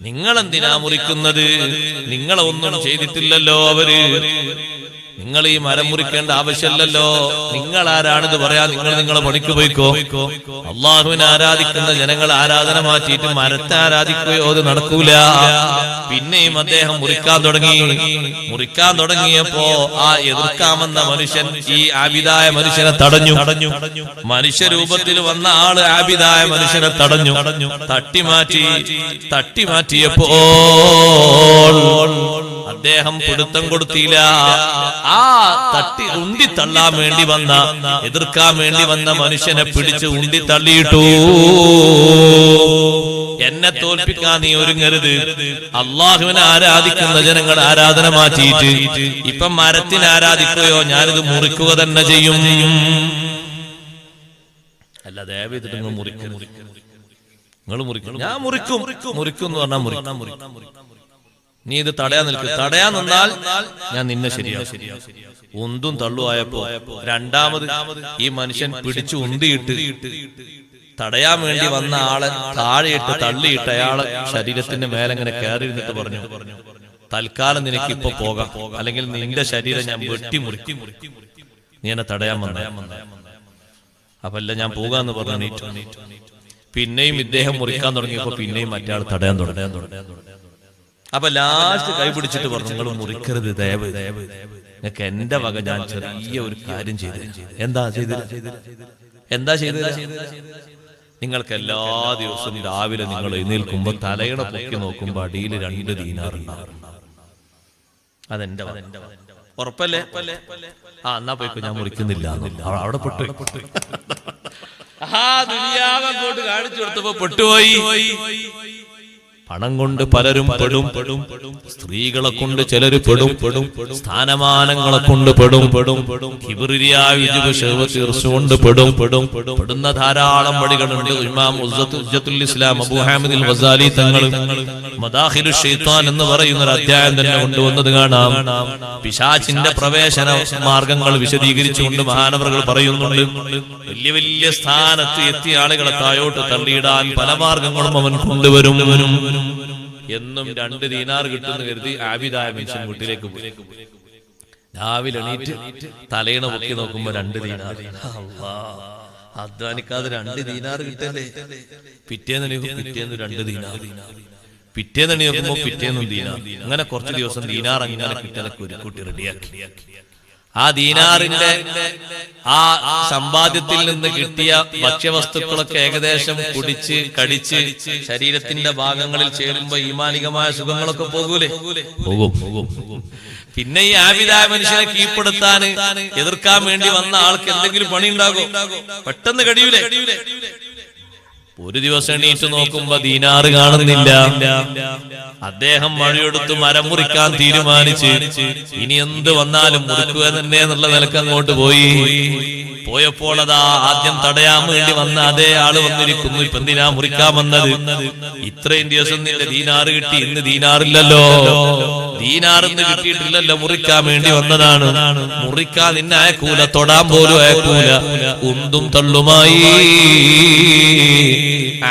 നിങ്ങളെന്തിനാ മുറിക്കുന്നത്? നിങ്ങളെ ഒന്നും ചെയ്തിട്ടില്ലല്ലോ അവര്. നിങ്ങൾ ഈ മരം മുറിക്കേണ്ട ആവശ്യമില്ലല്ലോ. നിങ്ങൾ ആരാണിത് പറയാ? നിങ്ങളെ പണിക്ക് പോയിക്കോ. അള്ളാഹുവിനെ ആരാധിക്കുന്ന ജനങ്ങൾ ആരാധന മാറ്റിയിട്ട് മരത്തെ ആരാധിക്കുകയോ അത് നടക്കൂല. പിന്നെയും അദ്ദേഹം മുറിക്കാൻ തുടങ്ങിയപ്പോ ആ എതിർക്കാമെന്ന മനുഷ്യൻ ഈ ആബിദായ മനുഷ്യനെ തടഞ്ഞു. മനുഷ്യരൂപത്തിൽ വന്ന ആള് ആബിദായ മനുഷ്യനെ തടഞ്ഞു. തട്ടിമാറ്റിയപ്പോ അദ്ദേഹം പിടുത്തം കൊടുത്തില്ല. ആ ഉന്തിത്തള്ളാൻ വേണ്ടി വന്ന, എതിർക്കാൻ വേണ്ടി വന്ന മനുഷ്യനെ പിടിച്ച് ഉന്തിത്തള്ളിയിട്ടു. എന്നെ തോൽപ്പിക്കാൻ നീ ഒരുങ്ങരുത്. അള്ളാഹുവിനെ ആരാധിക്കുന്ന ജനങ്ങൾ ആരാധന മാറ്റിയിട്ട് ഇപ്പം മരത്തിനെ ആരാധിക്കുകയോ ഞാനിത് മുറിക്കുക തന്നെ ചെയ്യും. അല്ല ദയവേത് നിങ്ങൾ മുറിക്കും, ഞാൻ മുറിക്കും എന്ന് പറഞ്ഞാൽ മുറിക്കും. നീ ഇത് തടയാൻ നിന്നാൽ ഞാൻ നിന്നെ ശരിയാ. ഉന്തും തള്ളുവായപ്പോ രണ്ടാമത് ഈ മനുഷ്യൻ പിടിച്ചു ഉന്തിയിട്ട് തടയാൻ വേണ്ടി വന്ന ആളെ താഴെയിട്ട് തള്ളിയിട്ട് അയാളെ ശരീരത്തിന്റെ മേലെങ്ങനെ കയറി നിന്നിട്ട് പറഞ്ഞു, തൽക്കാലം നിനക്ക് ഇപ്പൊ പോകാം, അല്ലെങ്കിൽ നിന്റെ ശരീരം ഞാൻ വെട്ടിമുറിക്കും, നീ എന്നെ തടയാൻ വന്ന. അപ്പല്ല ഞാൻ പോകാന്ന് പറഞ്ഞു. പിന്നെയും ഇദ്ദേഹം മുറിക്കാൻ തുടങ്ങിയപ്പോ പിന്നെയും മറ്റേ ആൾ തടയാൻ തുടങ്ങി. അപ്പൊ ലാസ്റ്റ് കൈ പിടിച്ചിട്ട് പറഞ്ഞു, നിങ്ങൾ മുറിക്കരുത് ദയവ്, നിങ്ങൾക്ക് എന്റെ വക ഞാൻ ചെറിയ ഒരു കാര്യം ചെയ്തു. എന്താ ചെയ്തത്? എന്താ ചെയ്തത്? നിങ്ങൾക്ക് എല്ലാ ദിവസവും രാവിലെ നിങ്ങൾ എഴുന്നേൽക്കുമ്പോ തലയുടെ പൊക്കി നോക്കുമ്പോ അടിയിൽ 2 ദീനാർ ഉണ്ടാവും. അതെന്റെ ഉറപ്പല്ലേ? എന്നാ പോയിക്കോ, ഞാൻ മുറിക്കുന്നില്ല. അവിടെ പൊട്ടു. ദുനിയാവങ്ങോട്ട് കാണിച്ചു കൊടുത്തപ്പോ പൊട്ടുപോയി. പണം കൊണ്ട് പലരും പെടും, സ്ത്രീകളെ കൊണ്ട് ചിലര് പെടും, സ്ഥാനമാനങ്ങളെ കൊണ്ട് പെടും, കൊണ്ട് പെടുന്ന ധാരാളം വഴികളുണ്ട്. ഇമാം ഉസ്സത്തുൽ ഇസ്ലാം അബൂ ഹാമിദുൽ ഗസാലി തങ്ങൾ മദാഖിലുശ് ശൈത്താൻ എന്ന് പറയുന്ന ഒരു അധ്യായം തന്നെ കൊണ്ടുവന്നത് കാണാം. പിശാചിന്റെ പ്രവേശന മാർഗങ്ങൾ വിശദീകരിച്ചുകൊണ്ട് മഹാനവറുകൾ പറയുന്നുണ്ട്. വലിയ വലിയ സ്ഥാനത്ത് എത്തിയ ആളുകളെ താഴോട്ട് തള്ളിയിടാൻ പല മാർഗങ്ങളും അവൻ കൊണ്ടുവരും. എന്നും 2 ദീനാർ കിട്ടുന്ന കരുതി ആബിദായ മനുഷ്യൻ വീട്ടിലേക്ക് പോയി. രാവിലെ എണീറ്റ് തലയിണ പൊക്കി നോക്കുമ്പോ 2 ദീനാർ. അധ്വാനിക്കാതെ 2 ദീനാർ കിട്ടല്ലേ? പിറ്റേന്ന് 2 ദീനാർ, പിറ്റേന്ന് നോക്കുമ്പോ പിറ്റേന്നും ദീനാർ. അങ്ങനെ കുറച്ച് ദിവസം ദീനാർ അങ്ങനെ കിട്ടിയതൊക്കെ ഒരു കൂട്ടി റെഡിയാക്കി. ആ ദീനാറിന്റെ ആ സമ്പാദ്യത്തിൽ നിന്ന് കിട്ടിയ ഭക്ഷ്യവസ്തുക്കളൊക്കെ ഏകദേശം കുടിച്ച് കടിച്ച് ശരീരത്തിന്റെ ഭാഗങ്ങളിൽ ചേരുമ്പോ ഈമാനികമായ സുഖങ്ങളൊക്കെ പോകൂലേ? പോകും. പിന്നെ ഈ ആബിദായ മനുഷ്യനെ കീഴ്പ്പെടുത്താൻ എതിർക്കാൻ വേണ്ടി വന്ന ആൾക്ക് എന്തെങ്കിലും പണി ഉണ്ടാകും? പെട്ടെന്ന് കഴിയൂലേ? ഒരു ദിവസം എണീറ്റ് നോക്കുമ്പോ ദീനാറ് കാണുന്നില്ല. അദ്ദേഹം മഴയെടുത്ത് മരം മുറിക്കാൻ തീരുമാനിച്ച് ഇനി എന്ത് വന്നാലും മുറിക്കുക തന്നെ എന്നുള്ള നിലക്ക് അങ്ങോട്ട് പോയപ്പോൾ അതാ ആദ്യം തടയാൻ വേണ്ടി വന്ന അതേ ആള് വന്നിരിക്കുന്നു. ഇപ്പൊ എന്തിനാ മുറിക്കാൻ വന്നത്? ഇത്രയും ദിവസം നിന്റെ ദീനാറ് കിട്ടി, ഇന്ന് ദീനാറില്ലല്ലോ, ദീനാറിന്ന് കിട്ടിയിട്ടില്ലല്ലോ, മുറിക്കാൻ വേണ്ടി വന്നതാണ്. മുറിക്കാൻ നിന്നെ അയക്കൂല, തൊടാൻ പോലും അയക്കൂല, ഉന്തും തള്ളുമായി.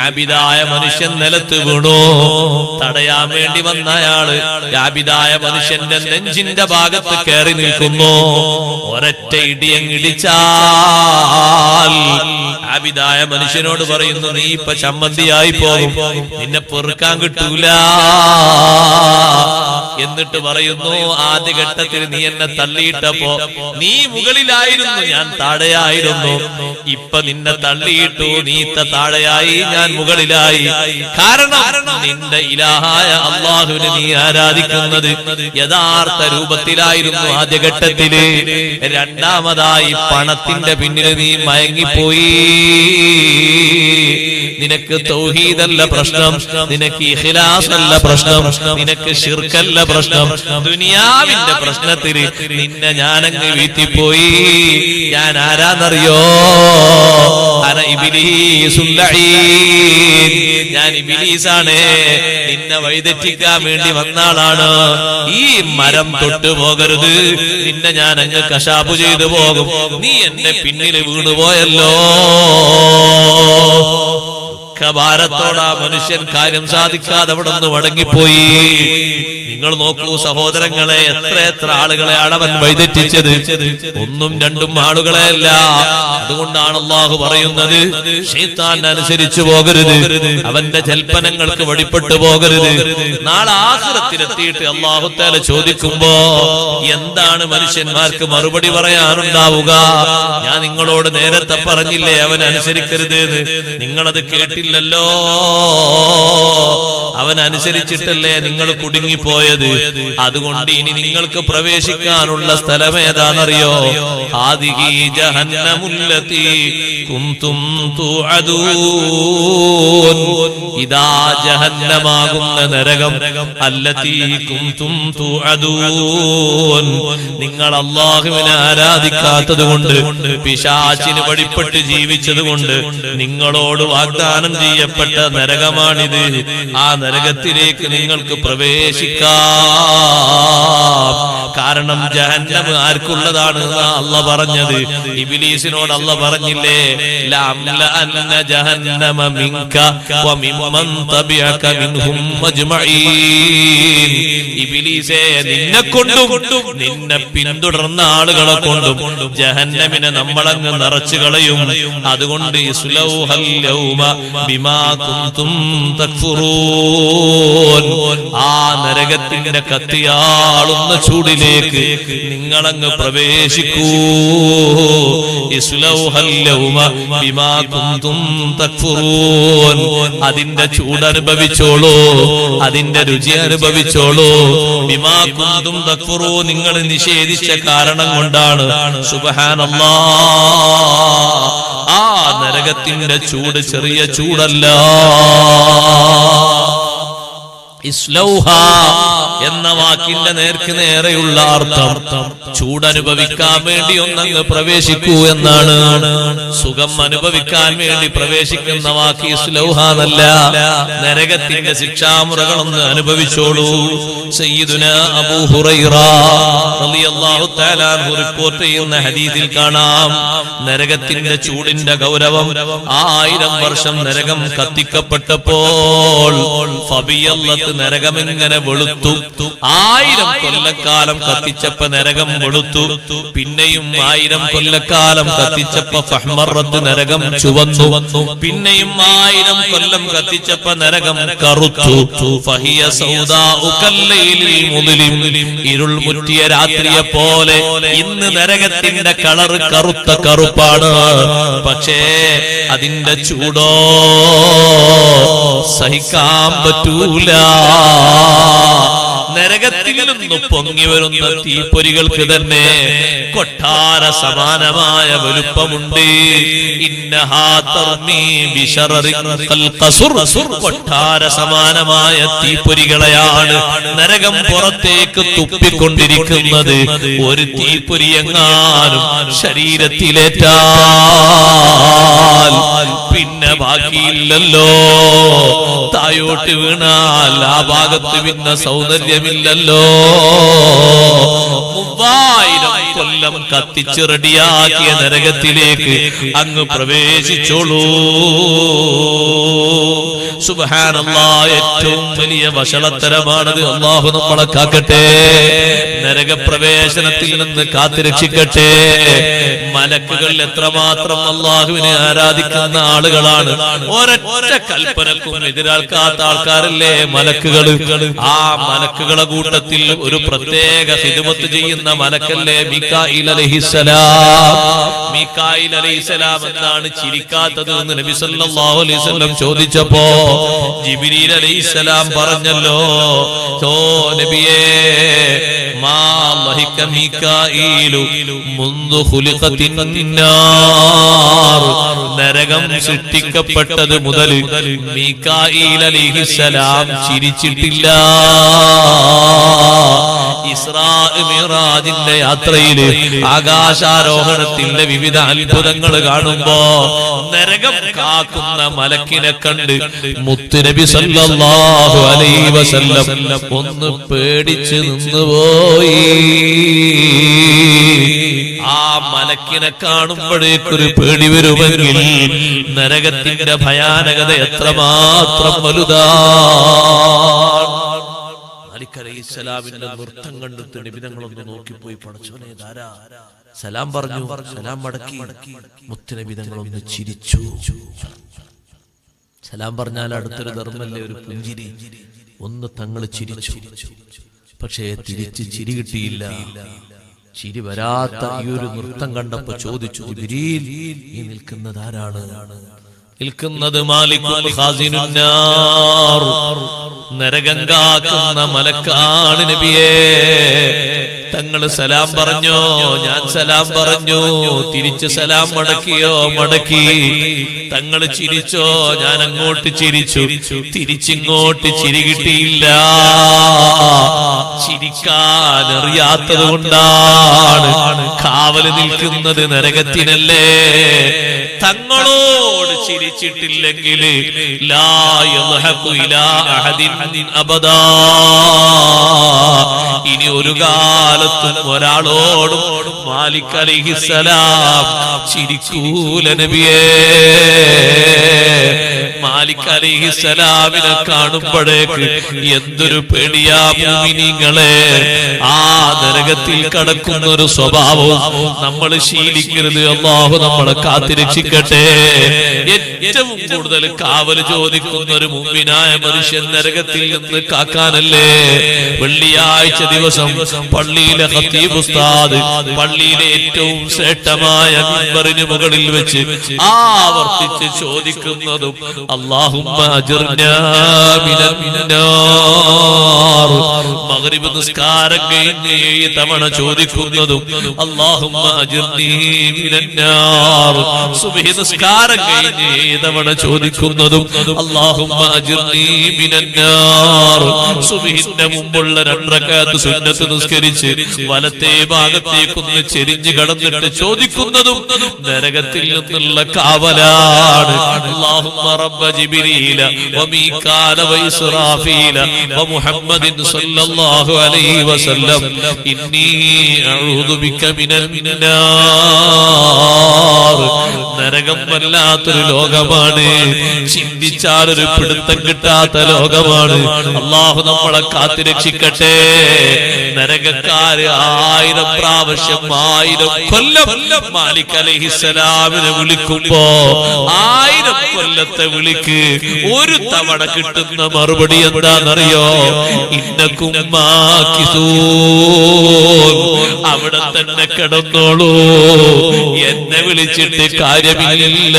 ആബിദായ മനുഷ്യൻ നിലത്ത് വീണു. തടയാൻ വേണ്ടി വന്ന അയാള് ആബിദായ മനുഷ്യന്റെ നെഞ്ചിന്റെ ഭാഗത്ത് കയറി നിൽക്കുന്നു. ഒരൊറ്റ ഇടിയങ്ങിടിച്ചാൽ ആബിദായ മനുഷ്യനോട് പറയുന്നു, നീ ഇപ്പൊ ചമ്മന്തിയായി പോകും, നിന്നെ പെറുക്കാൻ കിട്ടൂല. എന്നിട്ട് പറയുന്നു, ആദ്യഘട്ടത്തിൽ നീ എന്നെ തള്ളിയിട്ടപ്പോ നീ മുകളിലായിരുന്നു, ഞാൻ താഴെയായിരുന്നു. ഇപ്പൊ നിന്നെ തള്ളിയിട്ടു, നീ താഴെയായി, ഞാൻ മുകളിലായി. കാരണം നിന്റെ ഇലാഹായ അല്ലാഹുവിനെ നീ ആരാധിക്കുന്നത് യഥാർത്ഥ രൂപത്തിലായിരുന്നു ആദ്യഘട്ടത്തില്. രണ്ടാമതായി പണത്തിന്റെ പിന്നിൽ നീ മയങ്ങിപ്പോയി. നിനക്ക് തൗഹീദല്ല പ്രശ്നം, നിനക്ക് ഇഖ്ലാസ് അല്ല പ്രശ്നം, നിനക്ക് ശിർക്കല്ല പ്രശ്നം, ദുനിയാവിന്റെ പ്രശ്നത്തിൽ നിന്നെ ഞാനങ്ങ് വീഴ്ത്തിപ്പോയി. ഞാൻ ആരാന്നറിയോ? അന ഇബ്ലീസുൽ ലഈൻ, ഞാൻ ഇബ്ലീസാണ്, നിന്നെ വഴിതെറ്റിക്കാൻ വേണ്ടി വന്ന ആളാണ്. ഈ മരം തൊട്ടു പോകരുത്, നിന്നെ ഞാൻ അങ്ങ് കശാപ്പു ചെയ്തു പോകും. നീ എന്റെ പിന്നിൽ വീണുപോയല്ലോ. ഭാരത്തോടാ മനുഷ്യൻ കാര്യം സാധിക്കാതെ അവിടെ നിന്ന് മടങ്ങിപ്പോയി. നിങ്ങൾ നോക്കൂ സഹോദരങ്ങളെ, എത്ര ആളുകളെയാണ് അവൻ വഴിതെറ്റിച്ചത്. 1ഉം 2ഉം ആളുകളെയല്ല. അതുകൊണ്ടാണ് അല്ലാഹു പറയുന്നത്, ശൈത്താൻ അനുസരിച്ചു പോകരുത്, അവന്റെ ജൽപ്പനങ്ങൾക്ക് വഴിപ്പെട്ടു പോകരുത്. നാളെ ആഖിറത്തിലെത്തിയിട്ട് അല്ലാഹു തആല ചോദിക്കുമ്പോ എന്താണ് മനുഷ്യന്മാർക്ക് മറുപടി പറയാനുണ്ടാവുക? ഞാൻ നിങ്ങളോട് നേരത്തെ പറഞ്ഞില്ലേ അവൻ അനുസരിക്കരുത് എന്ന്? നിങ്ങളത് കേട്ടില്ലല്ലോ. അവൻ അനുസരിച്ചിട്ടല്ലേ നിങ്ങൾ കുടുങ്ങിപ്പോയത്. അതുകൊണ്ട് ഇനി നിങ്ങൾക്ക് പ്രവേശിക്കാനുള്ള സ്ഥലം ഏതാണെന്നറിയോ? ഹാദിഹി ജഹന്നമുല്ലതി കുന്തും തുഅദൂൻ. ഇദാ ജഹന്നമാകുന്ന നരകം, അല്ലതി കുന്തും തുഅദൂൻ. നിങ്ങൾ അല്ലാഹുവിനെ ആരാധിക്കാത്തതുകൊണ്ട്, പിശാചിന് വഴിപ്പെട്ട് ജീവിച്ചതുകൊണ്ട് നിങ്ങളോട് വാഗ്ദാനം ചെയ്യപ്പെട്ട നരകമാണിത്. ആ നരകത്തിലേക്ക് നിങ്ങൾക്ക് പ്രവേശിക്കാം. കാരണം ജഹന്നം ആർക്കുള്ളതാണ് അല്ലാഹു പറഞ്ഞത്? ഇബ്ലീസിനോട് അല്ലാഹു പറഞ്ഞില്ലേ, ലഅംലഅന്ന ജഹന്നമ മിൻക വമിമ്മൻ തബിഅക മിൻഹും അജ്മഈൻ. ഇബ്ലീസേ, നിന്നെ കൊണ്ടും നിന്നെ പിന്തുടർന്ന ആളുകളെ കൊണ്ടും ജഹന്നമിനെ നമ്മളങ്ങ് നിറച്ചു കളയും. അതുകൊണ്ട് ഇസ്ലൗഹൽ യൗമ ബിമാ കുന്തും തക്ഫുറൂൻ. ആ നരകത്തിന്റെ കത്തിയാളുന്ന ചൂടിലേക്ക് നിങ്ങളങ്ങ് പ്രവേശിക്കൂ. ഇസ്ലൗഹൽ യൗമ ബിമാ കുന്തും തക്ഫുറൂൻ. അതിന്റെ ചൂടനുഭവിച്ചോളൂ, അതിന്റെ രുചി അനുഭവിച്ചോളൂ. ബിമാ കുന്തും തക്ഫുറൂൻ, നിങ്ങൾ നിഷേധിച്ച കാരണം കൊണ്ടാണ്. സുബ്ഹാനല്ലാഹ്, ആ നരകത്തിന്റെ ചൂട് ചെറിയ ചൂടല്ല. ഇസ്ലൗഹ എന്ന വാക്കിന്റെ നേർക്ക് നേരെയുള്ള അർത്ഥം ചൂടനുഭവിക്കാൻ വേണ്ടി ഒന്നങ്ങ് പ്രവേശിക്കൂ എന്നാണ്. സുഖം അനുഭവിക്കാൻ വേണ്ടി പ്രവേശിക്കുന്ന വാക്ക് ഇസ്ലൗഹ എന്നല്ല. നരകത്തിന്റെ ശിക്ഷാമുറകളൊന്ന് അനുഭവിച്ചോളൂ. സയ്യിദുനാ അബൂ ഹുറൈറ റളിയല്ലാഹു തആല അൻഹു റിപ്പോർട്ട് ചെയ്യുന്ന ഹദീസിൽ കാണാം, നരകത്തിന്റെ ചൂടിന്റെ ഗൗരവം 1000 വർഷം നരകം കത്തിക്കപ്പെട്ടപ്പോൾ ഫബിയല്ലത്ത്, നരകം ഇങ്ങനെ വെളുത്തു. 1000 കൊല്ലക്കാലം കത്തിച്ചപ്പോ നരകം വെളുത്തു. പിന്നെയും 1000 കൊല്ലക്കാലം കത്തിച്ചപ്പോ ഫഹ്മറത്ത്, നരകം ചുവന്നു. പിന്നെയും 1000 കൊല്ലം കത്തിച്ചപ്പോ നരകം കറുത്തു. ഫഹിയ സൗദാഉ കല്ലൈലിൽ മുദ്ലിം, ഇരുൾ മുറ്റിയ രാത്രിയെ പോലെ ഇന്ന് നരകത്തിന്റെ കളർ കറുത്ത കറുപ്പാണ്. പക്ഷേ അതിന്റെ ചൂടോ സഹിക്കാൻ പറ്റൂല. നരകത്തിൽ നിന്ന് പൊങ്ങി വരുന്ന തീപ്പൊരികൾക്ക് തന്നെ കൊട്ടാര സമാനമായ വലുപ്പമുണ്ട്. ഇന്നഹാ തർമീ ബിശററിൻ കൽഖസുർ, കൊട്ടാര സമാനമായ തീപ്പൊരികളെയാണ് നരകം പുറത്തേക്ക് തുപ്പിക്കൊണ്ടിരിക്കുന്നത്. ഒരു തീപ്പൊരി എങ്ങാനും ശരീരത്തിലേറ്റാൽ പിന്നെ ബാക്കിയില്ലല്ലോ. തായോട്ട് വീണാൽ ആ ഭാഗത്ത് പിന്നെ സൗന്ദര്യമില്ലല്ലോ. 3000 കൊല്ലം കത്തിച്ച് റെഡിയാക്കിയ നരകത്തിലേക്ക് അങ്ങ് പ്രവേശിച്ചോളൂ. സുബ്ഹാനല്ലാഹ്, ഏറ്റവും വലിയ വഷളത്തരമാണത്. അല്ലാഹു നമ്മളെ കാക്കട്ടെ, നരകപ്രവേശനത്തിൽ നിന്ന് കാത്തുരക്ഷിക്കട്ടെ. മലക്കുകൾ എത്രമാത്രം അല്ലാഹുവിനെ ആരാധിക്കുന്ന ആളുകളാണ്. ഒരൊറ്റ കൽപ്പനക്കും എതിരാൽക്കാത്ത ആൾക്കാരല്ലേ മലക്കുകൾ. ആ മലക്കുകളെ കൂട്ടത്തിൽ ഒരു പ്രത്യേക ഖിദ്മത്ത് ചെയ്യുന്ന മലക്കല്ലേ മീകായിൽ അലൈഹിസ്സലാം. മീകായിൽ അലൈഹിസ്സലാം എന്താണ് ചിരിക്കാത്തത് എന്ന് നബി സല്ലല്ലാഹു അലൈഹി വസല്ലം ചോദിച്ചപ്പോ ജിബ്രീൽ അലൈഹിസ്സലാം പറഞ്ഞല്ലോ, ഓ നബിയേ, മാ ലഹിക മീകായിലു മുൻദു ഖുലിഖത്തിൻ നാർ, നരകം സൃഷ്ടിക്കപ്പെട്ടത് മുതൽ മീകായിൽ അലൈഹിസ്സലാം ചിരിച്ചിട്ടില്ല. ഇസ്രാ മിഅ്റാജിന്റെ യാത്രയില് ആകാശാരോഹണത്തിന്റെ വിവിധ അത്ഭുതങ്ങൾ കാണുമ്പോ നരകം കാക്കുന്ന മലക്കിനെ കണ്ട് മുത്തുനബി സല്ലല്ലാഹു അലൈഹി വസല്ലം ഒന്ന് പേടിച്ച് നിന്നുപോയി. ആ മലക്കിനെ കാണുമ്പോഴേക്കൊരു പേടി വരുമെങ്കിൽ നരകത്തിന്റെ ഭയാനകത എത്രമാത്രം വലുതാണ്. മാലിക് അലൈഹിസ്സലാമിന്റെ നൃത്തം കണ്ടിട്ട് നബി തങ്ങളൊന്ന് നോക്കിപ്പോയി, പടച്ചോനെ ധാരാ സലാം പറഞ്ഞു. സലാം മടക്കി മുത്തുനബി തങ്ങളൊന്ന് ചിരിച്ചു. സലാം പറഞ്ഞാൽ അടുത്തൊരു ധർമ്മല്ലേ, ഒരു പുഞ്ചിരി. ഒന്ന് തങ്ങൾ ചിരിച്ചു, പക്ഷേ തിരിച്ച് ചിരി കിട്ടിയില്ല. ചിരി വരാത്ത ഈ ഒരു നൃത്തം കണ്ടപ്പോ ചോദിച്ചു, ജിബ്രീൽ, ഈ നിൽക്കുന്നത് ആരാണ്? നിൽക്കുന്നത് മാലികുൽ ഖാസിനുന്നാർ, നരകം കാക്കുന്ന മലക്കാണ് നബിയേ. തങ്ങള് സലാം പറഞ്ഞോ? ഞാൻ സലാം പറഞ്ഞു. തിരിച്ച് സലാം മടക്കിയോ? മടക്കി. തങ്ങള് ചിരിച്ചോ? ഞാൻ അങ്ങോട്ട് ചിരിച്ചു. തിരിച്ചിങ്ങോട്ട് ചിരി കിട്ടിയില്ല. ചിരിക്കാൻ അറിയാത്തത് കൊണ്ടാണ്. കാവല് നിൽക്കുന്നത് നരകത്തിനല്ലേ. തങ്ങളോട് ചിരിച്ചിട്ടില്ലെങ്കിൽ ലാ യദ്ഹഖു ഇലാ അഹദിൻ അബദാ, ഇനി ഒരു കാലത്തും ഒരാളോടും മാലിക് അലൈഹിസ്സലാം ചിരിക്കൂല നബിയേ. മാലിക് അലൈഹിസ്സലാമിനെ കാണുമ്പോഴേക്ക് എന്തൊരു പേടിയാ മുഅ്മിനീങ്ങളെ. ആ നരകത്തിൽ കടക്കുന്ന ഒരു സ്വഭാവവും നമ്മൾ ശീലിക്കരുത്. അല്ലാഹു നമ്മളെ കാത്തിരക്ഷിക്കട്ടെ. ഏറ്റവും കൂടുതൽ കാവൽ ചോദിക്കുന്ന ഒരു മുഅ്മിനായ മനുഷ്യൻ നരകത്തിൽ നിന്ന് കാക്കാനല്ലേ. വെള്ളിയാഴ്ച ദിവസം പള്ളിയിലെ ഖതീബ് ഉസ്താദ് പള്ളിയിലെ ഏറ്റവും ശ്രേഷ്ഠമായ മിമ്പറിന് മുകളിൽ വെച്ച് ആവർത്തിച്ച് ചോദിക്കുന്നതും അല്ലാഹുമ്മ അജിർനാ മിനന്നാർ. മഗ്രിബ് നിസ്കാരം കഴിഞ്ഞ് 7 തവണ ചോദിക്കുന്നതും അല്ലാഹുമ്മ അജിർനീ മിനന്നാർ. സുബ്ഹി നിസ്കാരം കഴിഞ്ഞ് 7 തവണ ചോദിക്കുന്നതും അല്ലാഹുമ്മ അജിർനീ മിനന്നാർ. സുബ്ഹിന്റെ മുമ്പുള്ള 2 റക്അത്ത് സുന്നത്ത് നിസ്കരിച്ച് വലത്തെ ഭാഗത്തേക്കൊന്ന് ചെരിഞ്ഞ് കടന്നിട്ട് ചോദിക്കുന്നതും നരകത്തിൽ നിന്നുള്ള കാവലാണ്. അല്ലാഹുമ്മ റബ്ബ ജിബ്രീല വമീകാല വഇസ്റാഫീല വമുഹമ്മദിൻ സ്വല്ലല്ലാഹു അലൈഹി വസല്ലം ഇന്നി അഊദു ബിക മിനൽ നാർ. നരകം വല്ലാത്തൊരു ലോകമാണ്. ചിന്തിച്ചാൽ ഒരു പിടുത്തം കിട്ടാത്ത ലോകമാണ്. അല്ലാഹു നമ്മളെ കാത്തിരക്ഷിക്കട്ടെ. നരകക്കാര് 1000 പ്രാവശ്യം 1000 കൊല്ലം മാലിക് അലൈഹിസ്സലാമിനെ വിളിക്കുമ്പോ 1000 കൊല്ലത്തെ വിളിക്ക് ഒരു തവണ കിട്ടുന്ന മറുപടി എന്താണെന്നറിയോ? ഇന്നകും മാകിസൂൻ. അവിടെ തന്നെ കിടന്നോളൂ, എന്നെ വിളിച്ചിട്ട് കാര്യമില്ല.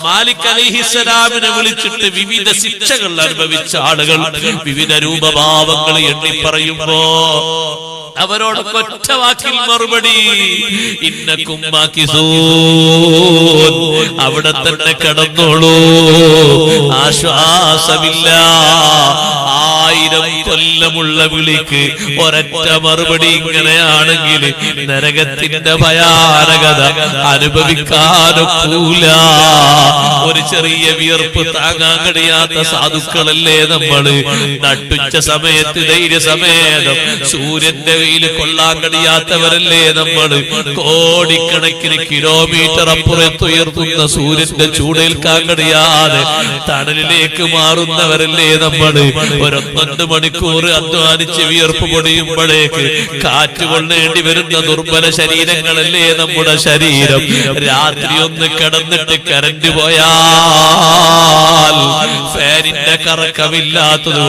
മാലിക് അലൈഹിസ്സലാമിനെ വിളിച്ചിട്ട് വിവിധ ശിക്ഷകൾ അനുഭവിച്ച ആളുകൾ വിവിധ രൂപഭാവങ്ങൾ എണ്ണി പറയുമ്പോ അവരോട് ഒറ്റ വാക്കിൽ മറുപടി ഇന്നകും മാകിസൂൻ. അവിടെ തന്നെ കിടന്നോളൂ, ആശ്വാസമില്ല. 1000 കൊല്ലമുള്ള വിളിക്ക് ഒരൊറ്റ മറുപടി ഇങ്ങനെയാണെങ്കിൽ നരകത്തിന്റെ ഭയാനകത അനുഭവിക്കാനൊക്കൂല. ഒരു ചെറിയ വിയർപ്പ് താങ്ങാൻ കഴിയാത്ത സാധുക്കളല്ലേ നമ്മള്. നട്ടുച്ച സമയത്ത് ധൈര്യസമേതം സൂര്യന്റെ വെയിൽ കൊള്ളാൻ കഴിയാത്തവരല്ലേ നമ്മള്. കോടിക്കണക്കിന് കിലോമീറ്റർ അപ്പുറത്തുയർത്തുന്ന സൂര്യന്റെ ചൂടേൽക്കാൻ കഴിയാതെ തണലിലേക്ക് മാറുന്നവരല്ലേ നമ്മള്. 1 മണിക്കൂർ അധ്വാനിച്ച് വിയർപ്പ് പൊടിയുമ്പോഴേക്ക് കാറ്റ് കൊള്ളേണ്ടി വരുന്ന ദുർബല ശരീരങ്ങളല്ലേ നമ്മുടെ ശരീരം. രാത്രി ഒന്ന് കിടന്നിട്ട് കറന്റ് പോയാൽ ഫാനിന്റെ കറക്കമില്ലാത്തത്